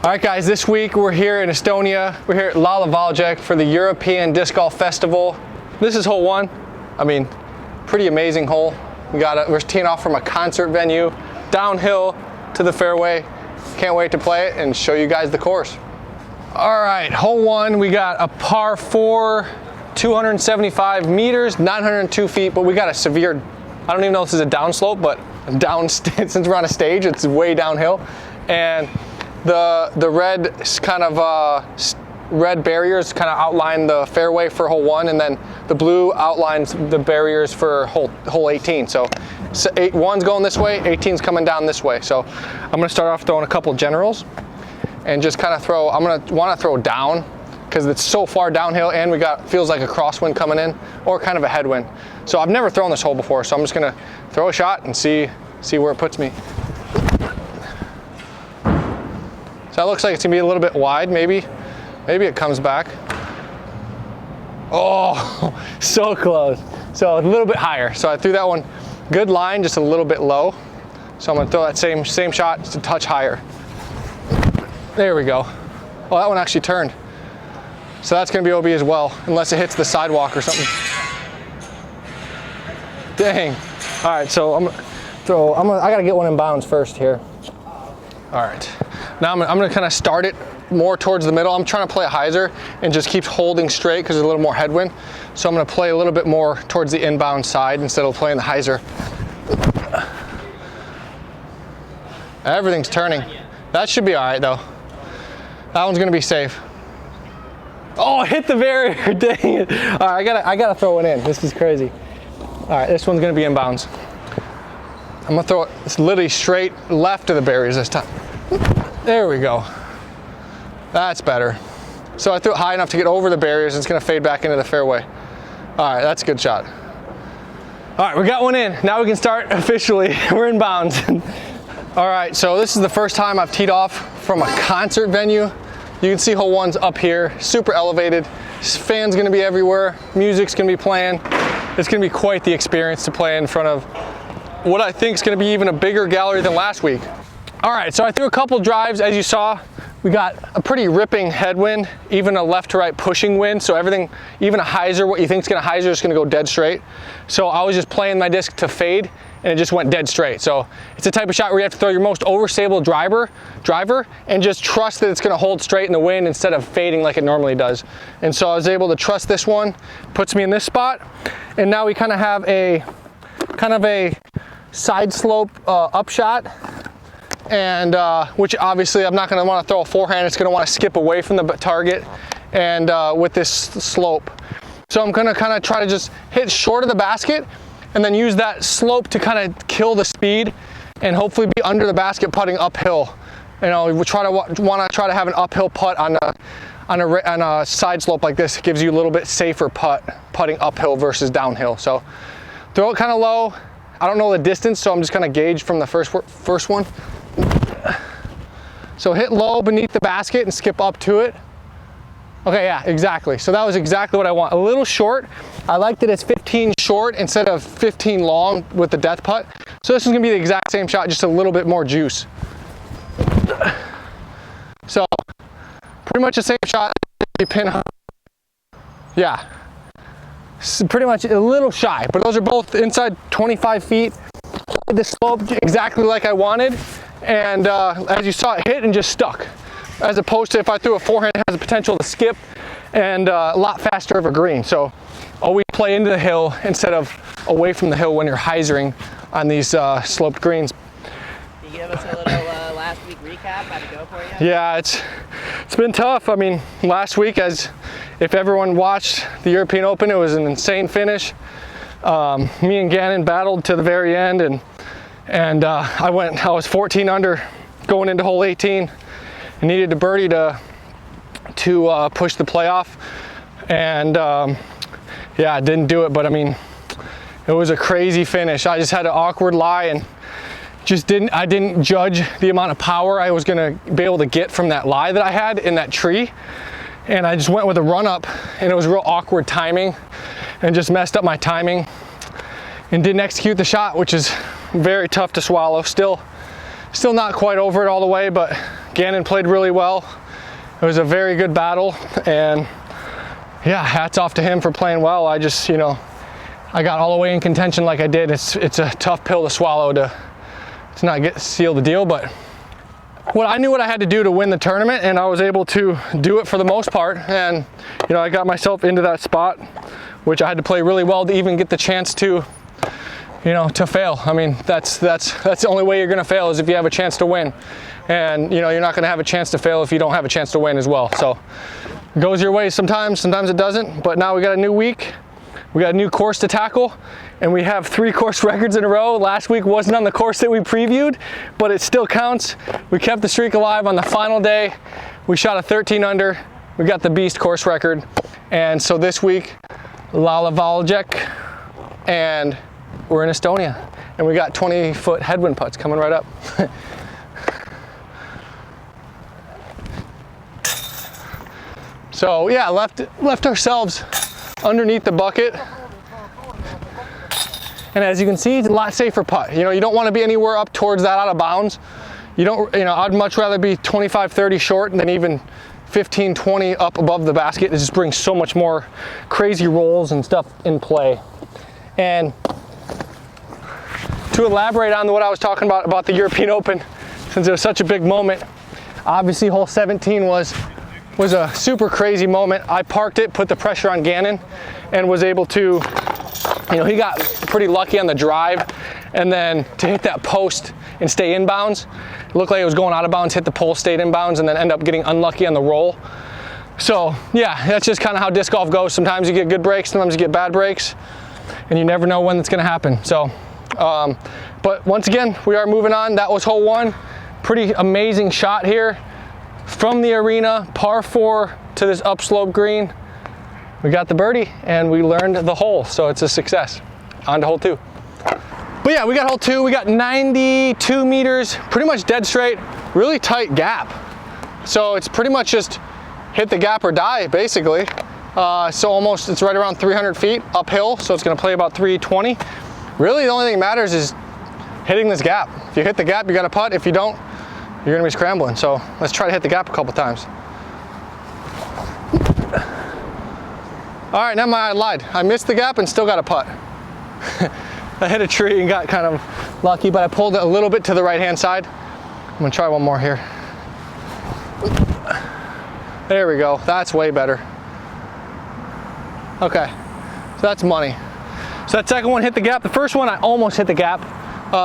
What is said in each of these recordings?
All right guys, this week we're here in Estonia. We're here at Lala for the European Disc Golf Festival. This is hole 1. I mean, pretty amazing hole. We're teeing off from a concert venue, downhill to the fairway. Can't wait to play it and show you guys the course. All right, hole 1, we got a par 4, 275 meters, 902 feet, but we got a severe, I don't even know if this is a downslope, but since we're on a stage, it's way downhill. And the red kind of red barriers kind of outline the fairway for hole 1, and then the blue outlines the barriers for hole 18. So 1's going this way, 18's coming down this way. So I'm gonna start off throwing a couple generals and just kind of I'm gonna want to throw down because it's so far downhill, and feels like a crosswind coming in or kind of a headwind. So I've never thrown this hole before, so I'm just gonna throw a shot and see where it puts me. So that looks like it's gonna be a little bit wide, maybe it comes back. Oh, so close. So a little bit higher. So I threw that one, good line, just a little bit low. So I'm gonna throw that same shot just a touch higher. There we go. Oh, that one actually turned. So that's gonna be OB as well, unless it hits the sidewalk or something. Dang. All right, so I gotta get one in bounds first here. All right. Now I'm gonna kind of start it more towards the middle. I'm trying to play a hyzer and just keep holding straight because there's a little more headwind. So I'm gonna play a little bit more towards the inbound side instead of playing the hyzer. Everything's turning. That should be all right though. That one's gonna be safe. Oh, hit the barrier, dang it. All right, I gotta throw it in. This is crazy. All right, this one's gonna be inbounds. I'm gonna throw it, it's literally straight left of the barriers this time. There we go. That's better. So I threw it high enough to get over the barriers, and it's gonna fade back into the fairway. All right, that's a good shot. All right, we got one in. Now we can start officially. We're in bounds. All right, so this is the first time I've teed off from a concert venue. You can see hole 1's up here, super elevated. Fans gonna be everywhere. Music's gonna be playing. It's gonna be quite the experience to play in front of what I think is gonna be even a bigger gallery than last week. All right, so I threw a couple drives. As you saw, we got a pretty ripping headwind, even a left to right pushing wind. So everything, even a hyzer, what you think is gonna hyzer is gonna go dead straight. So I was just playing my disc to fade, and it just went dead straight. So it's a type of shot where you have to throw your most overstable driver and just trust that it's gonna hold straight in the wind instead of fading like it normally does. And so I was able to trust this one, puts me in this spot. And now we kind of have a side slope upshot. And which obviously I'm not gonna wanna throw a forehand, it's gonna wanna skip away from the target and with this slope. So I'm gonna kind of try to just hit short of the basket and then use that slope to kind of kill the speed and hopefully be under the basket putting uphill. You know, we wanna try to have an uphill putt on a side slope like this. It gives you a little bit safer putting uphill versus downhill. So throw it kind of low. I don't know the distance, so I'm just gonna gauge from the first one. So hit low beneath the basket and skip up to it. Okay, yeah, exactly. So that was exactly what I want. A little short. I like that it's 15 short instead of 15 long with the death putt. So this is gonna be the exact same shot, just a little bit more juice. So pretty much the same shot. Pin. Yeah. Pretty much a little shy, but those are both inside 25 feet. The slope exactly like I wanted, and as you saw, it hit and just stuck. As opposed to if I threw a forehand, it has the potential to skip and a lot faster of a green. So always play into the hill instead of away from the hill when you're hyzering on these sloped greens. Can you give us a little last week recap? How'd it go for you? Yeah, it's been tough. I mean, last week, if everyone watched the European Open, it was an insane finish. Me and Gannon battled to the very end, and I was 14 under going into hole 18. I needed a birdie to push the playoff, and yeah, I didn't do it, but I mean, it was a crazy finish. I just had an awkward lie and I didn't judge the amount of power I was gonna be able to get from that lie that I had in that tree. And I just went with a run up, and it was real awkward timing and just messed up my timing and didn't execute the shot, which is very tough to swallow. Still not quite over it all the way, but Gannon played really well. It was a very good battle, and yeah, hats off to him for playing well. I just, you know, I got all the way in contention like I did. It's a tough pill to swallow to not seal the deal, but I knew what I had to do to win the tournament, and I was able to do it for the most part. And you know, I got myself into that spot, which I had to play really well to even get the chance to, you know, to fail. I mean, that's the only way you're going to fail, is if you have a chance to win. And you know, you're not going to have a chance to fail if you don't have a chance to win as well. So it goes your way sometimes it doesn't. But now we got a new week. We got a new course to tackle, and we have 3 course records in a row. Last week wasn't on the course that we previewed, but it still counts. We kept the streak alive on the final day. We shot a 13 under. We got the beast course record. And so this week, Lala Valjek, and we're in Estonia. And we got 20-foot headwind putts coming right up. So yeah, left ourselves underneath the bucket, and as you can see, it's a lot safer putt. You know, you don't want to be anywhere up towards that out of bounds. You know, I'd much rather be 25-30 short than even 15-20 up above the basket. It just brings so much more crazy rolls and stuff in play. And to elaborate on what I was talking about the European Open, since it was such a big moment, obviously hole 17 was a super crazy moment. I parked it, put the pressure on Gannon, and was able to, you know, he got pretty lucky on the drive, and then to hit that post and stay inbounds. It looked like it was going out of bounds, hit the pole, stayed inbounds, and then end up getting unlucky on the roll. So yeah, that's just kind of how disc golf goes. Sometimes you get good breaks, sometimes you get bad breaks, and you never know when it's going to happen. So, but once again, we are moving on. That was hole 1. Pretty amazing shot here. From the arena, par 4 to this upslope green, we got the birdie and we learned the hole, so it's a success. On to hole 2. But yeah, we got hole 2. We got 92 meters, pretty much dead straight, really tight gap. So it's pretty much just hit the gap or die, basically. So almost, it's right around 300 feet uphill, so it's going to play about 320. Really, the only thing that matters is hitting this gap. If you hit the gap, you got to putt. If you don't, you're gonna be scrambling. So let's try to hit the gap a couple times. All right, now I lied. I missed the gap and still got a putt. I hit a tree and got kind of lucky, but I pulled it a little bit to the right-hand side. I'm gonna try one more here. There we go, that's way better. Okay, so that's money. So that second one hit the gap. The first one, I almost hit the gap.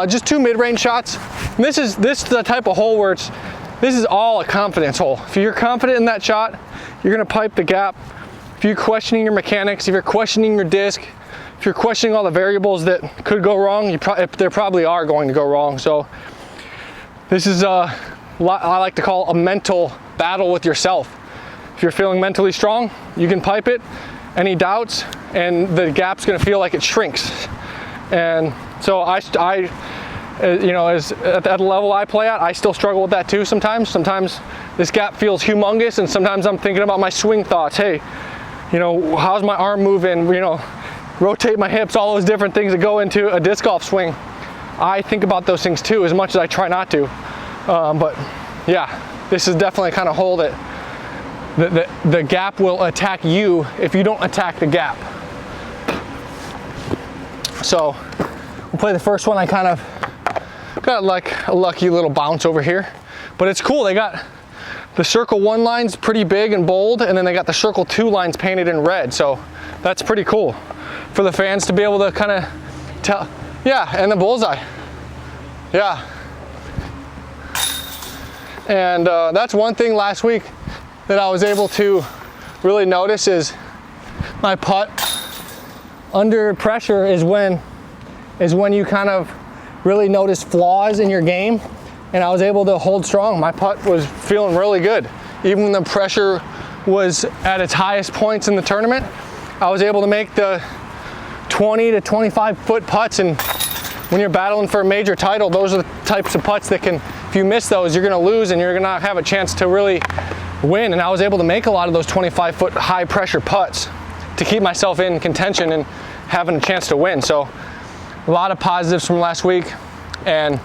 Just 2 mid-range shots. And this is the type of hole where this is all a confidence hole. If you're confident in that shot, you're gonna pipe the gap. If you're questioning your mechanics, if you're questioning your disc, if you're questioning all the variables that could go wrong, there probably are going to go wrong. So this is I like to call a mental battle with yourself. If you're feeling mentally strong, you can pipe it. Any doubts, and the gap's gonna feel like it shrinks. And so you know, at the level I play at, I still struggle with that too sometimes. Sometimes this gap feels humongous, and sometimes I'm thinking about my swing thoughts. Hey, you know, how's my arm moving? You know, rotate my hips, all those different things that go into a disc golf swing. I think about those things too, as much as I try not to. But yeah, this is definitely kind of hole that the gap will attack you if you don't attack the gap. So we'll play the first one. I kind of got like a lucky little bounce over here, but it's cool. They got the circle 1 lines pretty big and bold, and then they got the circle 2 lines painted in red. So that's pretty cool for the fans to be able to kind of tell. Yeah, and the bullseye. Yeah. And that's one thing last week that I was able to really notice is my putt under pressure is when you kind of really notice flaws in your game, and I was able to hold strong. My putt was feeling really good. Even when the pressure was at its highest points in the tournament, I was able to make the 20 to 25 foot putts, and when you're battling for a major title, those are the types of putts that can, if you miss those, you're gonna lose and you're gonna have a chance to really win. And I was able to make a lot of those 25 foot high pressure putts to keep myself in contention and having a chance to win. So a lot of positives from last week, and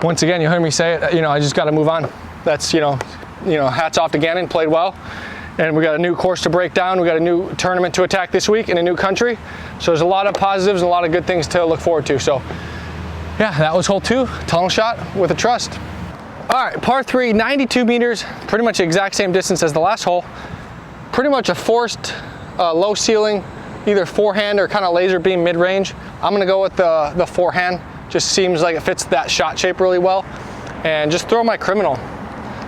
once again, you heard me say it, you know, I just got to move on. that's, hats off to Gannon, played well. And we got a new course to break down. We got a new tournament to attack this week in a new country. So there's a lot of positives and a lot of good things to look forward to. So yeah, that was hole 2, tunnel shot with a trust. All right, par 3, 92 meters, pretty much the exact same distance as the last hole. Pretty much a forced low ceiling, either forehand or kind of laser beam mid-range. I'm gonna go with the forehand. Just seems like it fits that shot shape really well. And just throw my criminal.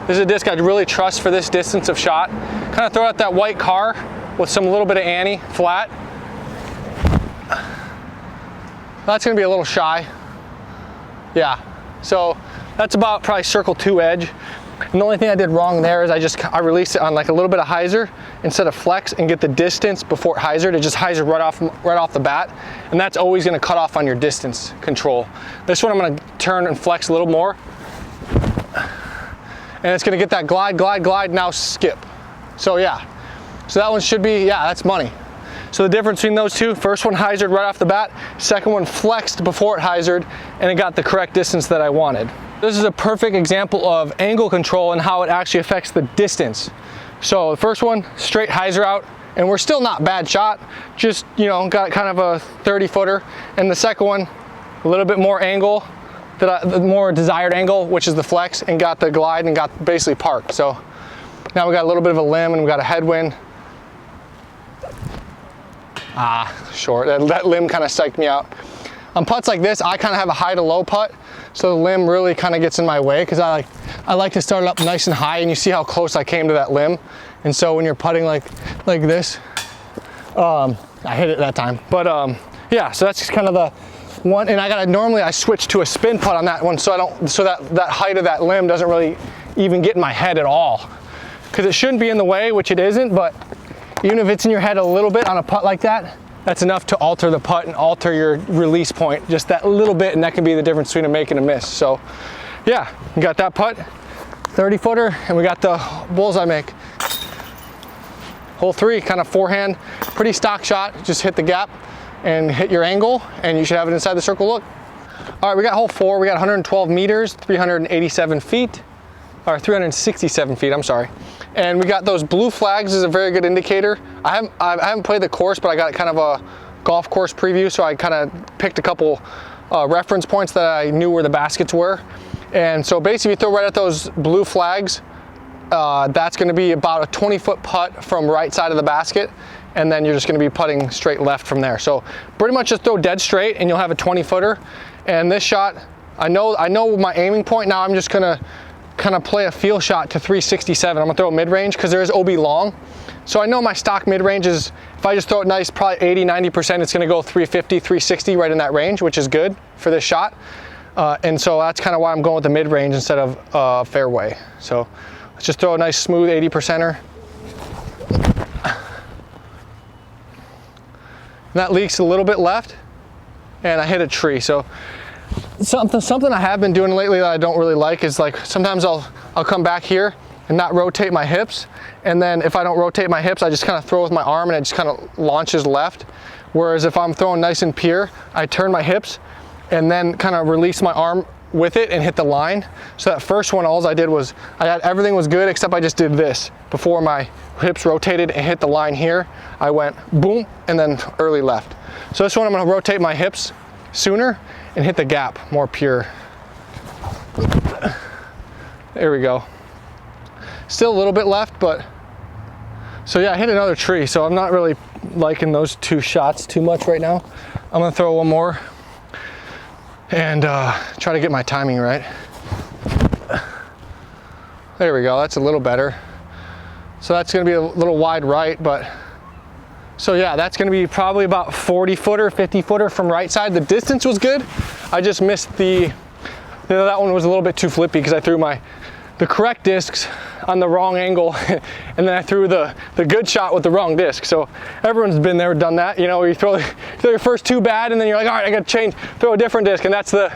This is a disc I really trust for this distance of shot. Kind of throw out that white car with some little bit of Annie flat. That's gonna be a little shy. Yeah, so that's about probably circle 2 edge. And the only thing I did wrong there is I released it on like a little bit of hyzer instead of flex and get the distance before hyzer. It just hyzer right off the bat. And that's always gonna cut off on your distance control. This one I'm gonna turn and flex a little more. And it's gonna get that glide, glide, glide, now skip. So yeah, so that one should be, yeah, that's money. So the difference between those two, first one hyzered right off the bat, second one flexed before it hyzered, and it got the correct distance that I wanted. This is a perfect example of angle control and how it actually affects the distance. So the first one, straight hyzer out, and we're still not bad shot, just, got kind of a 30 footer. And the second one, a little bit more angle, the more desired angle, which is the flex, and got the glide and got basically parked. So now we got a little bit of a limb and we got a headwind. Short, that limb kind of psyched me out. On putts like this, I kind of have a high to low putt, so the limb really kind of gets in my way because I like to start it up nice and high, and you see how close I came to that limb. And so when you're putting like this, I hit it that time. But yeah, so that's just kind of the one. And normally I switch to a spin putt on that one, so that height of that limb doesn't really even get in my head at all, because it shouldn't be in the way, which it isn't. But even if it's in your head a little bit on a putt like that, that's enough to alter the putt and alter your release point, just that little bit, and that can be the difference between a make and a miss. So yeah, we got that putt, 30 footer, and we got the bullseye make. Hole 3, kind of forehand, pretty stock shot, just hit the gap and hit your angle, and you should have it inside the circle look. All right, we got hole 4, we got 112 meters, 387 feet, or 367 feet, I'm sorry. And we got those blue flags is a very good indicator. I haven't played the course, but I got kind of a golf course preview, so I kind of picked a couple reference points that I knew where the baskets were. And so basically, if you throw right at those blue flags, that's going to be about a 20-foot putt from right side of the basket, and then you're just going to be putting straight left from there. So pretty much just throw dead straight, and you'll have a 20-footer. And this shot, I know my aiming point. Now I'm just going to kind of play a feel shot to 367. I'm gonna throw it mid-range because there is OB long. So I know my stock mid-range is, if I just throw it nice, probably 80-90%, it's gonna go 350, 360 right in that range, which is good for this shot. And so that's kind of why I'm going with the mid-range instead of fairway. So let's just throw a nice smooth 80%er. That leaks a little bit left, and I hit a tree. So something I have been doing lately that I don't really like is, like, sometimes I'll come back here and not rotate my hips, and then if I don't rotate my hips, I just kind of throw with my arm and it just kind of launches left. Whereas if I'm throwing nice and pure, I turn my hips and then kind of release my arm with it and hit the line. So that first one, all I did was, everything was good except I just did this. Before my hips rotated and hit the line here, I went boom and then early left. So this one I'm gonna rotate my hips sooner and hit the gap more pure. There we go. Still a little bit left, but so yeah, I hit another tree, so I'm not really liking those two shots too much right now. I'm gonna throw one more and try to get my timing right. There we go, that's a little better. So that's gonna be a little wide right, but so yeah, that's gonna be probably about 40 footer, 50 footer from right side. The distance was good. I just missed that one was a little bit too flippy because I threw the correct discs on the wrong angle, and then I threw the good shot with the wrong disc. So everyone's been there, done that. You know, where you throw your first two bad, and then you're like, all right, I got to change, throw a different disc, and that's the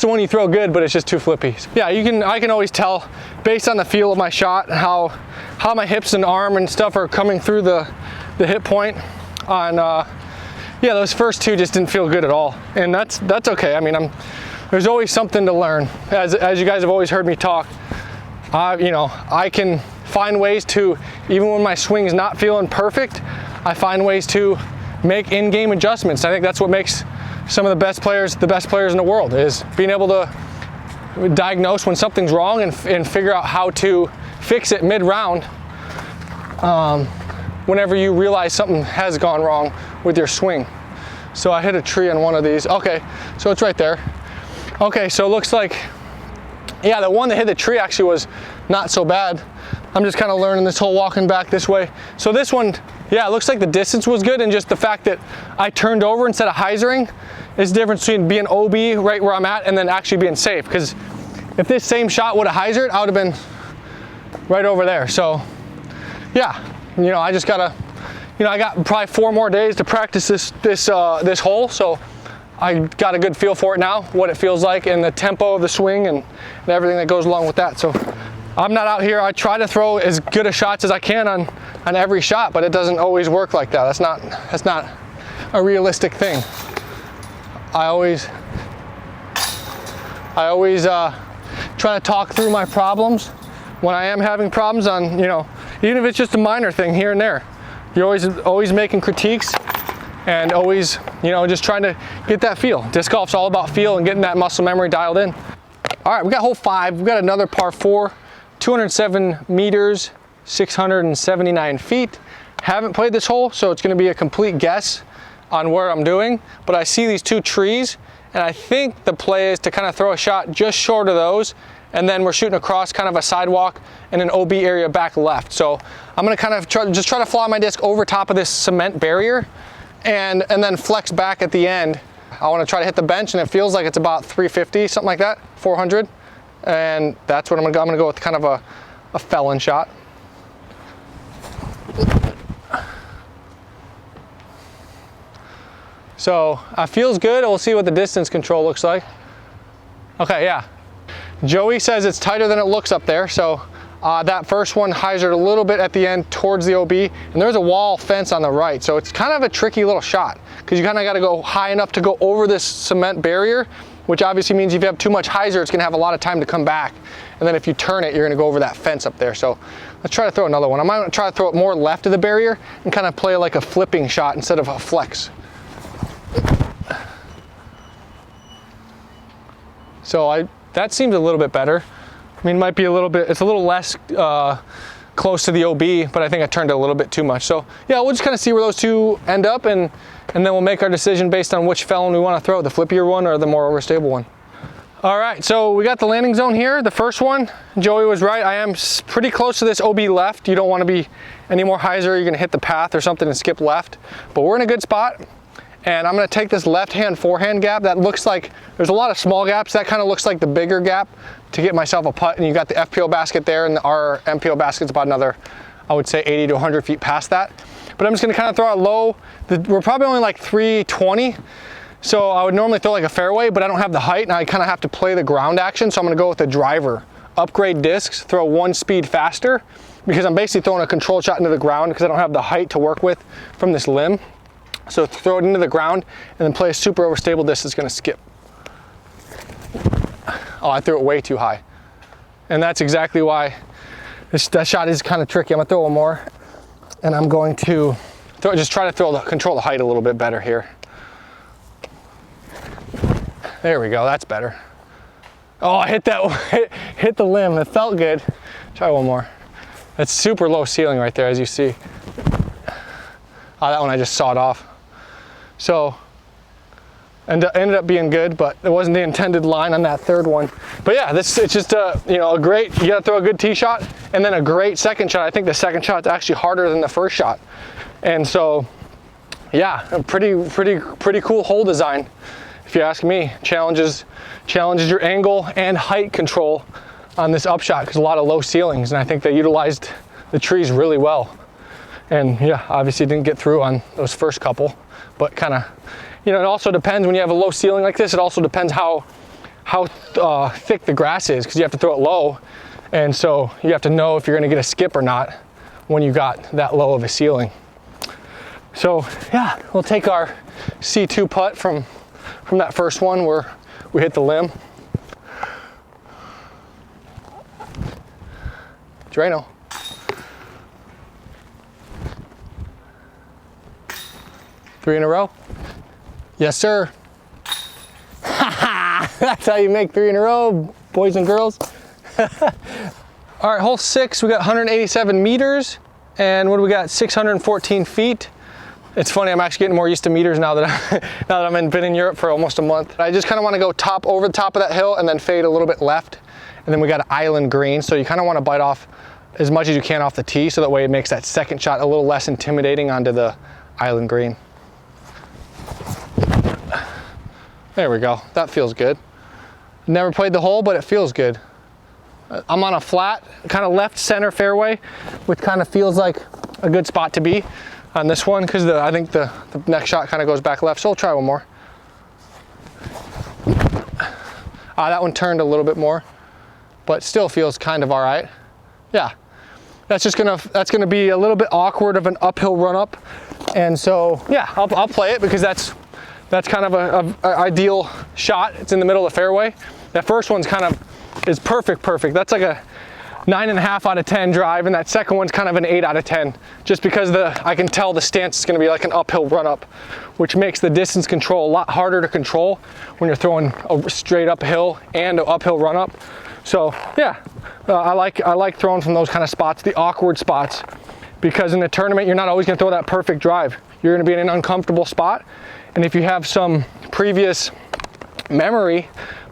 one you throw good, but it's just too flippy. So yeah, I can always tell based on the feel of my shot how my hips and arm and stuff are coming through the hit point on. Yeah, those first two just didn't feel good at all, and that's okay. I mean, there's always something to learn. As you guys have always heard me talk, you know, I can find ways to, even when my swing's not feeling perfect, I find ways to make in-game adjustments. I think that's what makes some of the best players in the world, is being able to diagnose when something's wrong and figure out how to fix it mid-round whenever you realize something has gone wrong with your swing. So I hit a tree on one of these. Okay, so it's right there. Okay, so it looks like, yeah, the one that hit the tree actually was not so bad. I'm just kind of learning this whole walking back this way. So this one, yeah, it looks like the distance was good, and just the fact that I turned over instead of hyzering is the difference between being OB right where I'm at and then actually being safe. Because if this same shot would have hyzered, I would have been right over there. So yeah, you know, I just gotta, you know, I got probably 4 more days to practice this hole. So I got a good feel for it now, what it feels like, and the tempo of the swing and everything that goes along with that. So I'm not out here, I try to throw as good a shots as I can on every shot, but it doesn't always work like that. That's not a realistic thing. I always try to talk through my problems when I am having problems on, you know, even if it's just a minor thing here and there. You're always making critiques and always, you know, just trying to get that feel. Disc golf's all about feel and getting that muscle memory dialed in. All right, we got hole 5. We've got another par 4, 207 meters, 679 feet. Haven't played this hole, so it's gonna be a complete guess on where I'm doing, but I see these 2 trees, and I think the play is to kind of throw a shot just short of those, and then we're shooting across kind of a sidewalk and an OB area back left. So I'm gonna kind of try to fly my disc over top of this cement barrier and then flex back at the end. I wanna try to hit the bench, and it feels like it's about 350, something like that, 400. And that's what I'm gonna go with, kind of a felon shot. So it feels good. We'll see what the distance control looks like. Okay, yeah. Joey says it's tighter than it looks up there. So that first one hyzered a little bit at the end towards the OB, and there's a wall fence on the right. So it's kind of a tricky little shot because you kind of got to go high enough to go over this cement barrier, which obviously means if you have too much hyzer, it's gonna have a lot of time to come back. And then if you turn it, you're gonna go over that fence up there. So let's try to throw another one. I might try to throw it more left of the barrier and kind of play like a flipping shot instead of a flex. So that seems a little bit better. I mean, it might be a little bit, it's a little less close to the OB, but I think I turned it a little bit too much. So yeah, we'll just kind of see where those 2 end up, and then we'll make our decision based on which felon we want to throw, the flippier one or the more overstable one. All right, so we got the landing zone here. The first one, Joey was right. I am pretty close to this OB left. You don't want to be any more hyzer. You're gonna hit the path or something and skip left, but we're in a good spot. And I'm gonna take this left-hand forehand gap. That looks like, there's a lot of small gaps. That kind of looks like the bigger gap to get myself a putt. And you got the FPO basket there, and our MPO basket's about another, I would say 80 to 100 feet past that. But I'm just gonna kind of throw it low. We're probably only like 320. So I would normally throw like a fairway, but I don't have the height, and I kind of have to play the ground action. So I'm gonna go with the driver. Upgrade discs, throw 1 speed faster, because I'm basically throwing a control shot into the ground because I don't have the height to work with from this limb. So throw it into the ground and then play a super overstable disc that's gonna skip. Oh, I threw it way too high. And that's exactly why that shot is kind of tricky. I'm gonna throw one more, and I'm going to just try to control the height a little bit better here. There we go, that's better. Oh, I hit hit the limb, it felt good. Try one more. That's super low ceiling right there, as you see. Oh, that one I just sawed off. So, ended up being good, but it wasn't the intended line on that third one. But yeah, it's just you know, you gotta throw a good tee shot and then a great second shot. I think the second shot's actually harder than the first shot. And so, yeah, a pretty cool hole design, if you ask me. Challenges your angle and height control on this upshot, because a lot of low ceilings, and I think they utilized the trees really well. And yeah, obviously didn't get through on those first couple, but kind of, you know, it also depends when you have a low ceiling like this. It also depends how thick the grass is, because you have to throw it low, and so you have to know if you're going to get a skip or not when you got that low of a ceiling. So yeah, we'll take our C2 putt from that first one where we hit the limb. Drano. Three in a row. Yes, sir. That's how you make 3 in a row, boys and girls. All right, hole 6, we got 187 meters, and what do we got? 614 feet. It's funny, I'm actually getting more used to meters now that I've been in Europe for almost a month. I just kind of want to go over the top of that hill and then fade a little bit left, and then we got an island green, so you kind of want to bite off as much as you can off the tee, so that way it makes that second shot a little less intimidating onto the island green. There we go, that feels good. Never played the hole, but it feels good. I'm on a flat, kind of left center fairway, which kind of feels like a good spot to be on this one, because I think the next shot kind of goes back left, so we'll try one more. That one turned a little bit more, but still feels kind of all right. Yeah, that's gonna be a little bit awkward of an uphill run up, and so yeah, I'll play it because that's kind of a ideal shot. It's in the middle of the fairway. That first one's is perfect. That's like a 9.5 out of 10 drive, and that second one's kind of an 8 out of 10, just because I can tell the stance is going to be like an uphill run up, which makes the distance control a lot harder to control when you're throwing a straight uphill and an uphill run up. So yeah, I like throwing from those kind of spots, the awkward spots, because in the tournament you're not always going to throw that perfect drive. You're going to be in an uncomfortable spot, and if you have some previous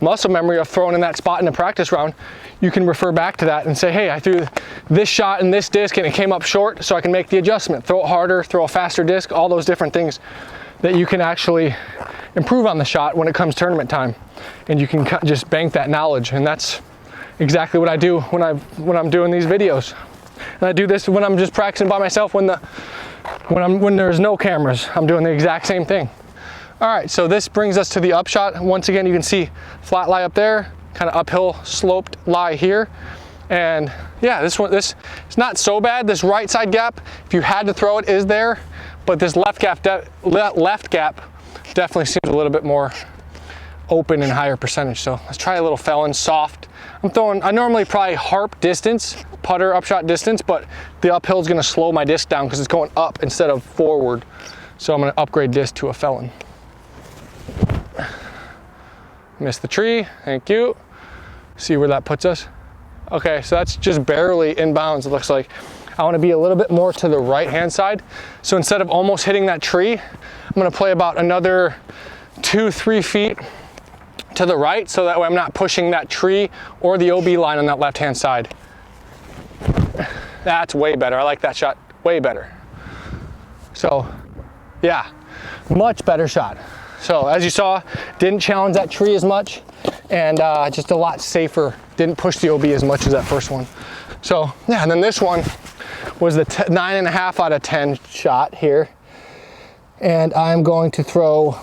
muscle memory of throwing in that spot in a practice round, you can refer back to that and say, hey, I threw this shot in this disc and it came up short, so I can make the adjustment, throw it harder, throw a faster disc, all those different things that you can actually improve on the shot when it comes tournament time. And you can just bank that knowledge, and that's exactly what I do when I'm doing these videos. And I do this when I'm just practicing by myself, when there's no cameras. I'm doing the exact same thing. All right, so this brings us to the upshot. Once again, you can see flat lie up there, kind of uphill sloped lie here. And yeah, this it's not so bad. This right side gap, if you had to throw it, is there, but this left gap definitely seems a little bit more open and higher percentage. So let's try a little felon soft. I normally probably harp distance, putter upshot distance, but the uphill is gonna slow my disc down because it's going up instead of forward. So I'm gonna upgrade this to a felon. Missed the tree, thank you. See where that puts us. Okay, so that's just barely inbounds, it looks like. I want to be a little bit more to the right hand side. So instead of almost hitting that tree, I'm going to play about another 2-3 feet to the right, so that way I'm not pushing that tree or the OB line on that left hand side. That's way better. I like that shot way better. So yeah, much better shot. So as you saw, didn't challenge that tree as much, and just a lot safer. Didn't push the OB as much as that first one. So yeah, and then this one was the 9.5 out of 10 shot here. And I'm going to throw,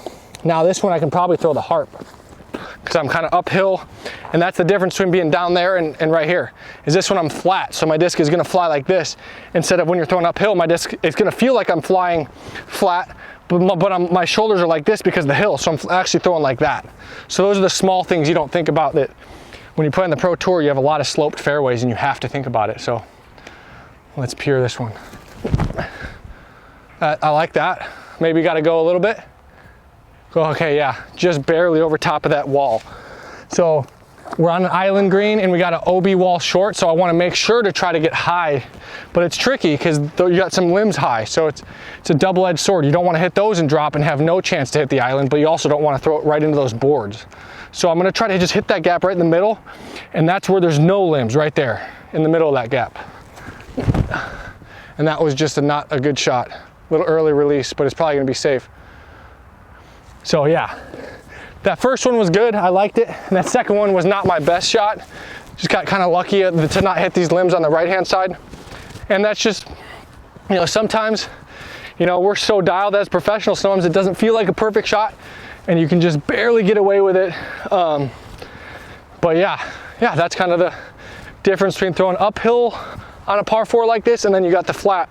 now this one I can probably throw the harp, because I'm kind of uphill, and that's the difference between being down there and right here. Is this one I'm flat, so my disc is gonna fly like this, instead of when you're throwing uphill, my disc, it's gonna feel like I'm flying flat, but my shoulders are like this because of the hill, so I'm actually throwing like that. So those are the small things you don't think about, that when you play on the Pro Tour, you have a lot of sloped fairways and you have to think about it. So let's pure this one. I like that. Maybe got to go a little bit. Go, okay, yeah, just barely over top of that wall. So we're on an island green and we got an OB wall short, so I want to make sure to try to get high, but it's tricky because you got some limbs high, so it's a double-edged sword. You don't want to hit those and drop and have no chance to hit the island, but you also don't want to throw it right into those boards. So I'm going to try to just hit that gap right in the middle, and that's where there's no limbs, right there in the middle of that gap. And that was just not a good shot. A little early release, but it's probably going to be safe. So yeah, that first one was good. I liked it. And that second one was not my best shot. Just got kind of lucky to not hit these limbs on the right-hand side. And that's just, you know, sometimes, you know, we're so dialed as professionals, sometimes it doesn't feel like a perfect shot and you can just barely get away with it. But yeah, that's kind of the difference between throwing uphill on a par 4 like this, and then you got the flat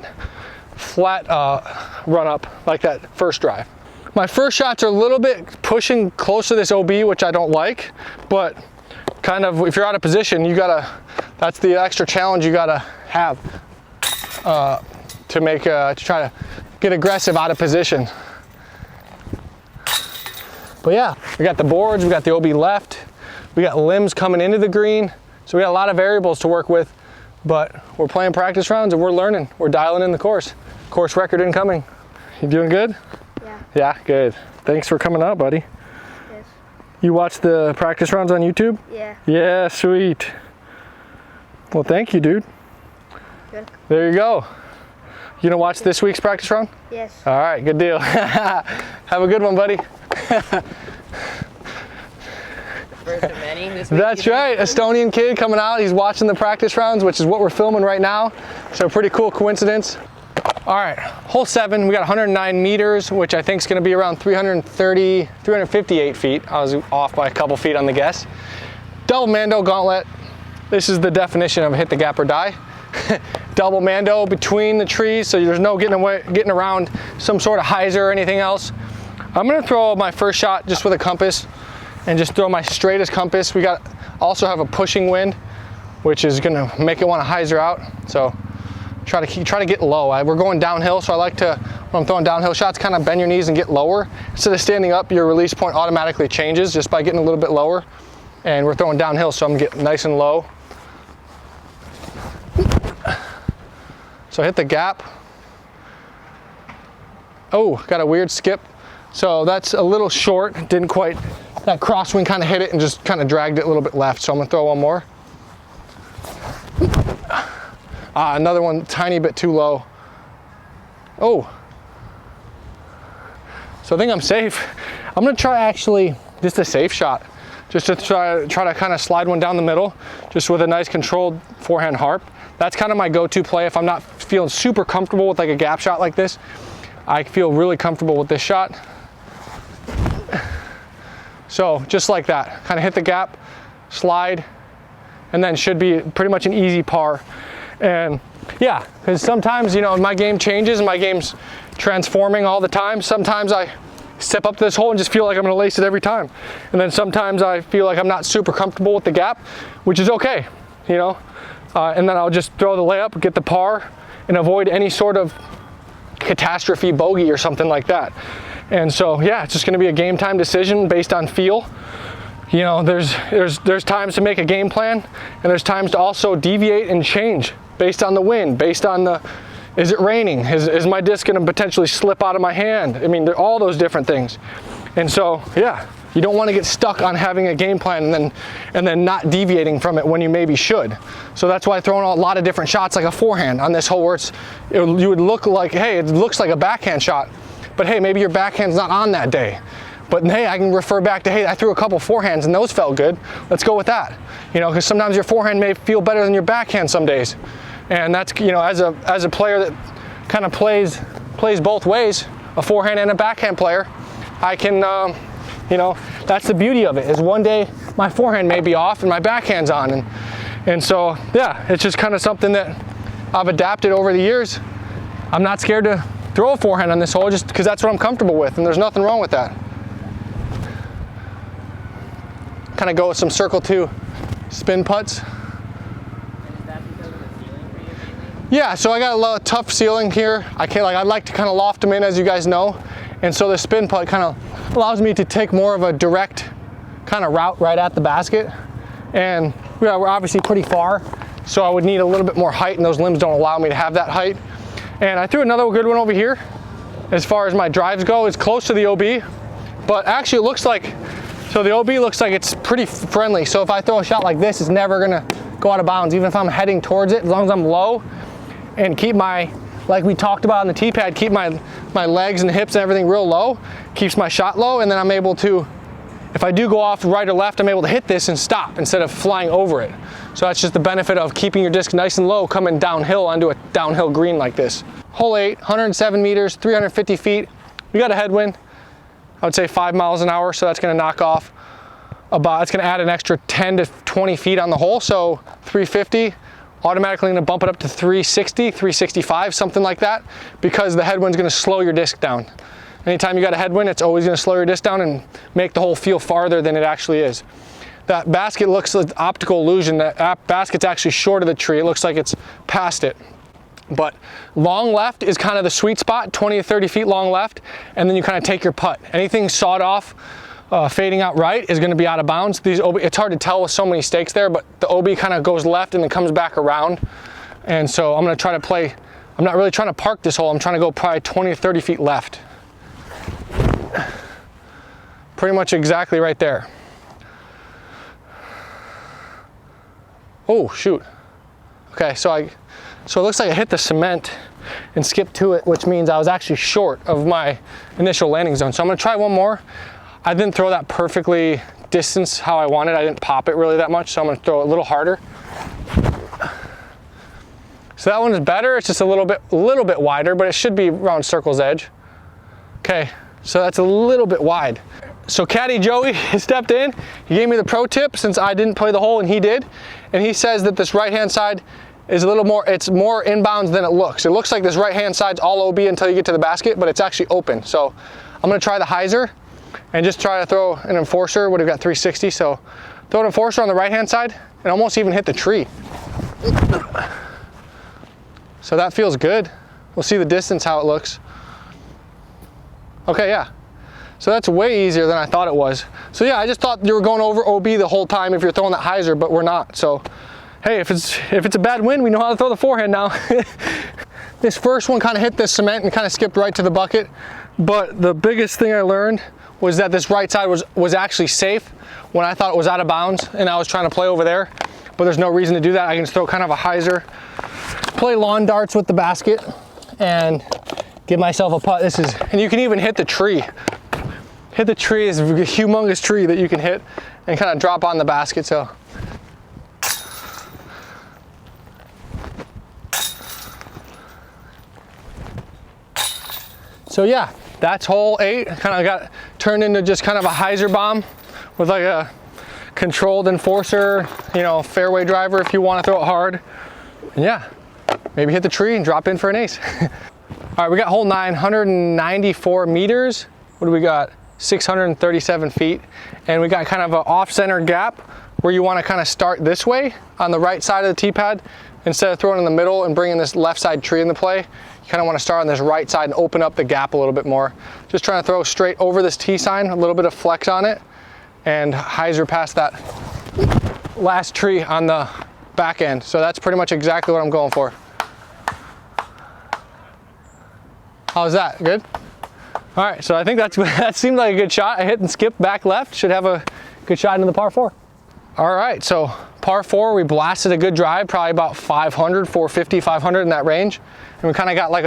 run up like that first drive. My first shots are a little bit pushing close to this OB, which I don't like, but kind of if you're out of position, that's the extra challenge you gotta have to make to try to get aggressive out of position. But yeah, we got the boards, we got the OB left, we got limbs coming into the green, so we got a lot of variables to work with. But we're playing practice rounds and we're learning. We're dialing in the course. Course record incoming. You doing good? Yeah. Yeah, good. Thanks for coming out, buddy. Yes. You watch the practice rounds on YouTube? Yeah. Yeah, sweet. Well, thank you, dude. Good. There you go. You gonna watch this week's practice round? Yes. All right, good deal. Have a good one, buddy. First of many this week. That's right, Estonian kid coming out. He's watching the practice rounds, which is what we're filming right now. So pretty cool coincidence. All right, hole 7, we got 109 meters, which I think is gonna be around 358 feet. I was off by a couple feet on the guess. Double Mando gauntlet. This is the definition of hit the gap or die. Double Mando between the trees, so there's no getting around some sort of hyzer or anything else. I'm gonna throw my first shot just with a compass and just throw my straightest compass. We also have a pushing wind, which is gonna make it want to hyzer out. So try to get low. We're going downhill, so I like to, when I'm throwing downhill shots, kind of bend your knees and get lower. Instead of standing up, your release point automatically changes just by getting a little bit lower. And we're throwing downhill, so I'm gonna get nice and low. So hit the gap. Oh, got a weird skip. So that's a little short, didn't quite, that crosswind kind of hit it and just kind of dragged it a little bit left. So I'm gonna throw one more. Another one tiny bit too low. Oh. So I think I'm safe. I'm gonna try actually just a safe shot. Just to try to kind of slide one down the middle, just with a nice controlled forehand harp. That's kind of my go-to play if I'm not feeling super comfortable with like a gap shot like this. I feel really comfortable with this shot. So just like that, kind of hit the gap, slide, and then should be pretty much an easy par. And yeah, because sometimes, you know, my game changes and my game's transforming all the time. Sometimes I step up to this hole and just feel like I'm gonna lace it every time. And then sometimes I feel like I'm not super comfortable with the gap, which is okay, you know? And then I'll just throw the layup, get the par, and avoid any sort of catastrophe bogey or something like that. And so, yeah, it's just gonna be a game time decision based on feel. You know, there's times to make a game plan, and there's times to also deviate and change based on the wind, based on the, is it raining? Is my disc gonna potentially slip out of my hand? I mean, all those different things. And so, yeah, you don't wanna get stuck on having a game plan and then not deviating from it when you maybe should. So that's why throwing a lot of different shots like a forehand on this hole where you would look like, hey, it looks like a backhand shot, but hey, maybe your backhand's not on that day. But hey, I can refer back to, hey, I threw a couple forehands and those felt good. Let's go with that. You know, because sometimes your forehand may feel better than your backhand some days. And that's, you know, as a player that kind of plays both ways, a forehand and a backhand player, I can, you know, that's the beauty of it, is one day my forehand may be off and my backhand's on. And so, yeah, it's just kind of something that I've adapted over the years. I'm not scared to throw a forehand on this hole just because that's what I'm comfortable with, and there's nothing wrong with that. Kind of go with some circle 2 spin putts. Yeah, so I got a tough ceiling here. I like to kind of loft them in, as you guys know. And so the spin putt kind of allows me to take more of a direct kind of route right at the basket. And yeah, we're obviously pretty far, so I would need a little bit more height, and those limbs don't allow me to have that height. And I threw another good one over here. As far as my drives go, it's close to the OB, but actually it looks like, so the OB looks like it's pretty friendly. So if I throw a shot like this, it's never gonna go out of bounds, even if I'm heading towards it, as long as I'm low and keep my, like we talked about on the tee pad, keep my legs and hips and everything real low, keeps my shot low, and then I'm able to, if I do go off right or left, I'm able to hit this and stop instead of flying over it. So that's just the benefit of keeping your disc nice and low coming downhill onto a downhill green like this. Hole 8, 107 meters, 350 feet. We got a headwind, I would say 5 miles an hour, so that's gonna knock off about, it's gonna add an extra 10 to 20 feet on the hole, so 350. Automatically gonna bump it up to 360, 365, something like that, because the headwind's gonna slow your disc down. Anytime you got a headwind, it's always gonna slow your disc down and make the hole feel farther than it actually is. that basket looks like optical illusion. That basket's actually short of the tree. It looks like it's past it. But long left is kind of the sweet spot, 20 to 30 feet long left, and then you kind of take your putt. Anything sawed off, fading out right is going to be out of bounds. These OB, it's hard to tell with so many stakes there, but the OB kind of goes left and then comes back around. And so I'm going to try to play, I'm not really trying to park this hole, I'm trying to go probably 20 to 30 feet left. Pretty much exactly right there. Oh, shoot. Okay, so it looks like I hit the cement and skipped to it, which means I was actually short of my initial landing zone. So I'm gonna try one more. I didn't throw that perfectly distance how I wanted. I didn't pop it really that much, so I'm gonna throw it a little harder. So that one is better. It's just a little bit wider, but it should be around circle's edge. Okay, so that's a little bit wide. So Caddy Joey stepped in. He gave me the pro tip since I didn't play the hole and he did. And he says that this right-hand side is a little more, it's more inbounds than it looks. It looks like this right-hand side's all OB until you get to the basket, but it's actually open. So I'm gonna try the hyzer and just try to throw an enforcer. Would have got 360, so throw an enforcer on the right-hand side and almost even hit the tree. So that feels good. We'll see the distance, how it looks. Okay, yeah. So that's way easier than I thought it was. So yeah, I just thought you were going over OB the whole time if you're throwing that hyzer, but we're not. So hey, if it's a bad wind, we know how to throw the forehand now. This first one kind of hit the cement and kind of skipped right to the bucket. But the biggest thing I learned was that this right side was actually safe when I thought it was out of bounds and I was trying to play over there. But there's no reason to do that. I can just throw kind of a hyzer, play lawn darts with the basket, and give myself a putt. And you can even hit the tree. Hit the tree is a humongous tree that you can hit and kind of drop on the basket. So yeah, that's hole 8. Kind of got turned into just kind of a hyzer bomb with like a controlled enforcer, you know, fairway driver if you want to throw it hard. And yeah, maybe hit the tree and drop in for an ace. All right, we got hole 9, 194 meters. What do we got? 637 feet. And we got kind of an off-center gap where you want to kind of start this way on the right side of the tee pad. Instead of throwing in the middle and bringing this left side tree into play, you kind of want to start on this right side and open up the gap a little bit more. Just trying to throw straight over this tee sign, a little bit of flex on it, and hyzer past that last tree on the back end. So that's pretty much exactly what I'm going for. How's that? Good? All right, so I think that seemed like a good shot. I hit and skipped back left. Should have a good shot into the par 4. All right, so par 4, we blasted a good drive, probably about 500, 450, 500 in that range. And we kind of got like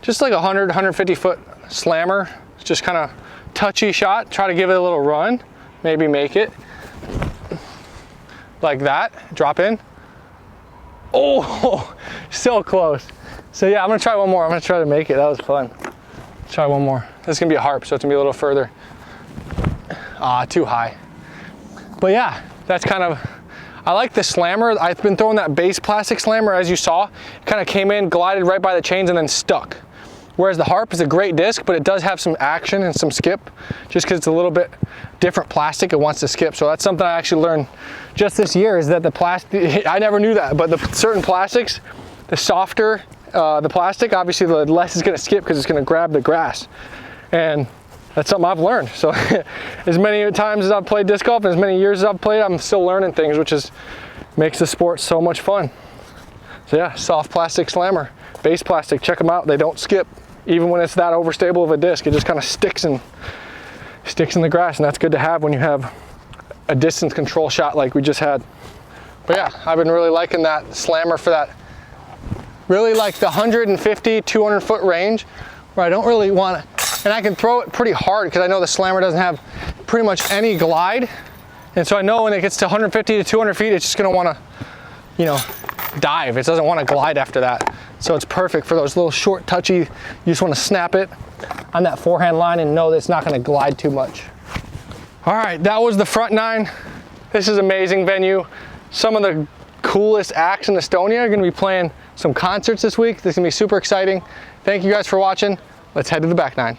just like a 100, 150 foot slammer. Just kind of touchy shot. Try to give it a little run, maybe make it. Like that, drop in. Oh, so close. So yeah, I'm gonna try one more. I'm gonna try to make it. That was fun. Try one more. This is gonna be a harp, so it's gonna be a little further. Too high. But yeah, that's kind of, I like the slammer. I've been throwing that base plastic slammer, as you saw. It kind of came in, glided right by the chains, and then stuck. Whereas the harp is a great disc, but it does have some action and some skip, just because it's a little bit different plastic, it wants to skip. So that's something I actually learned just this year, is that the plastic, I never knew that, but the certain plastics, the softer the plastic, obviously the less it's gonna skip because it's gonna grab the grass. And that's something I've learned. So as many times as I've played disc golf and as many years as I've played, I'm still learning things, which makes the sport so much fun. So yeah, soft plastic slammer, base plastic, check them out. They don't skip. Even when it's that overstable of a disc, it just kind of sticks in the grass, and that's good to have when you have a distance control shot like we just had. But yeah, I've been really liking that slammer for that. Really like the 150, 200 foot range, where I don't really want to, and I can throw it pretty hard because I know the slammer doesn't have pretty much any glide. And so I know when it gets to 150 to 200 feet, it's just gonna want to, you know, dive. It doesn't want to glide after that. So it's perfect for those little short, touchy, you just want to snap it on that forehand line and know that it's not going to glide too much. All right, that was the front 9. This is an amazing venue. Some of the coolest acts in Estonia are going to be playing some concerts this week. This is going to be super exciting. Thank you guys for watching. Let's head to the back 9.